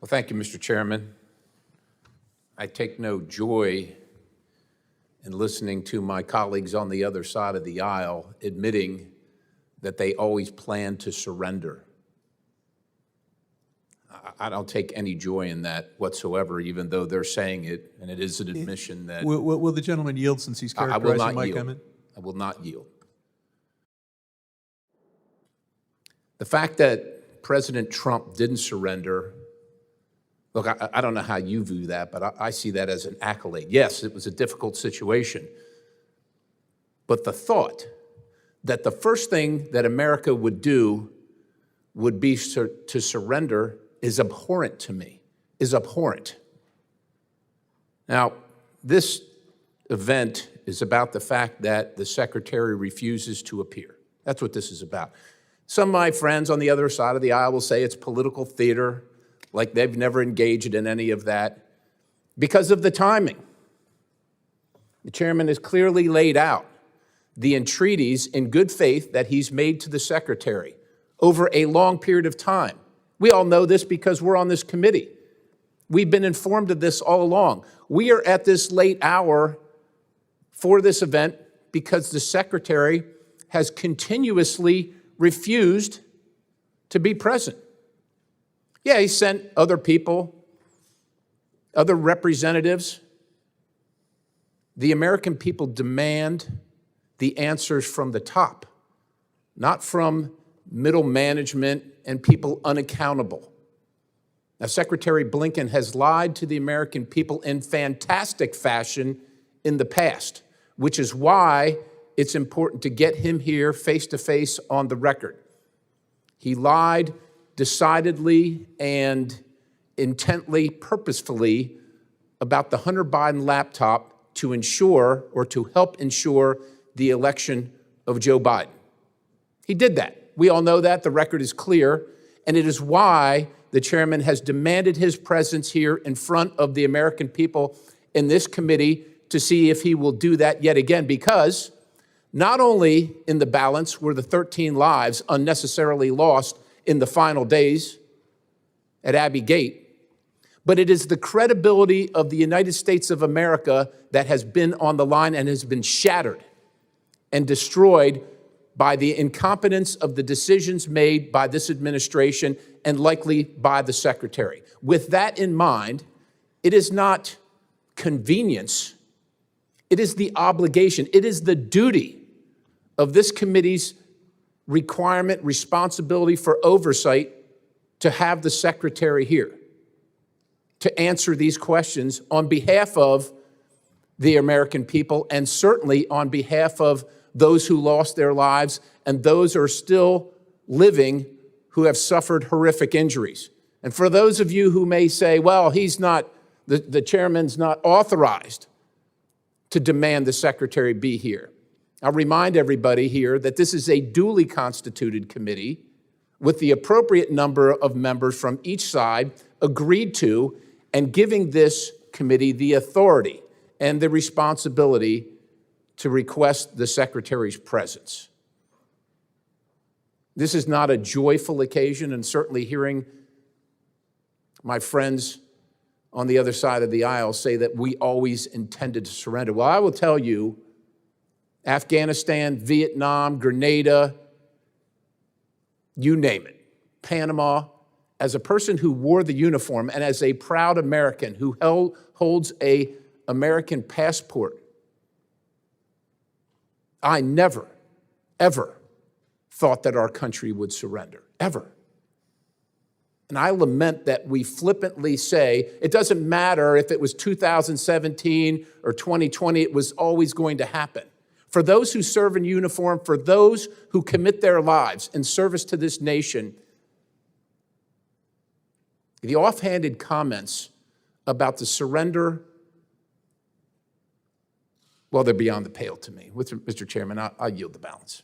Well, thank you, Mr. Chairman. I take no joy in listening to my colleagues on the other side of the aisle admitting that they always plan to surrender. I don't take any joy in that whatsoever, even though they're saying it, and it is an admission that— Will the gentleman yield since he's characterizing my comment? I will not yield. The fact that President Trump didn't surrender, look, I don't know how you view that, but I see that as an accolade. Yes, it was a difficult situation, but the thought that the first thing that America would do would be to surrender is abhorrent to me, is abhorrent. Now, this event is about the fact that the Secretary refuses to appear. That's what this is about. Some of my friends on the other side of the aisle will say it's political theater, like they've never engaged in any of that, because of the timing. The chairman has clearly laid out the entreaties in good faith that he's made to the Secretary over a long period of time. We all know this because we're on this committee. We've been informed of this all along. We are at this late hour for this event because the Secretary has continuously refused to be present. Yeah, he sent other people, other representatives. The American people demand the answers from the top, not from middle management and people unaccountable. Now, Secretary Blinken has lied to the American people in fantastic fashion in the past, which is why it's important to get him here face-to-face on the record. He lied decidedly and intently, purposefully about the Hunter Biden laptop to ensure or to help ensure the election of Joe Biden. He did that. We all know that. The record is clear. And it is why the chairman has demanded his presence here in front of the American people in this committee to see if he will do that yet again, because not only in the balance were the 13 lives unnecessarily lost in the final days at Abbey Gate, but it is the credibility of the United States of America that has been on the line and has been shattered and destroyed by the incompetence of the decisions made by this administration and likely by the Secretary. With that in mind, it is not convenience, it is the obligation, it is the duty of this committee's requirement, responsibility for oversight to have the Secretary here to answer these questions on behalf of the American people and certainly on behalf of those who lost their lives and those who are still living who have suffered horrific injuries. And for those of you who may say, well, he's not, the chairman's not authorized to demand the Secretary be here, I'll remind everybody here that this is a duly constituted committee with the appropriate number of members from each side agreed to and giving this committee the authority and the responsibility to request the Secretary's presence. This is not a joyful occasion, and certainly hearing my friends on the other side of the aisle say that we always intended to surrender. Well, I will tell you, Afghanistan, Vietnam, Grenada, you name it, Panama, as a person who wore the uniform and as a proud American who holds an American passport, I never, ever thought that our country would surrender, ever. And I lament that we flippantly say, it doesn't matter if it was 2017 or 2020, it was always going to happen. For those who serve in uniform, for those who commit their lives in service to this nation, the offhanded comments about the surrender, well, they're beyond the pale to me. Mr. Chairman, I'll yield the balance.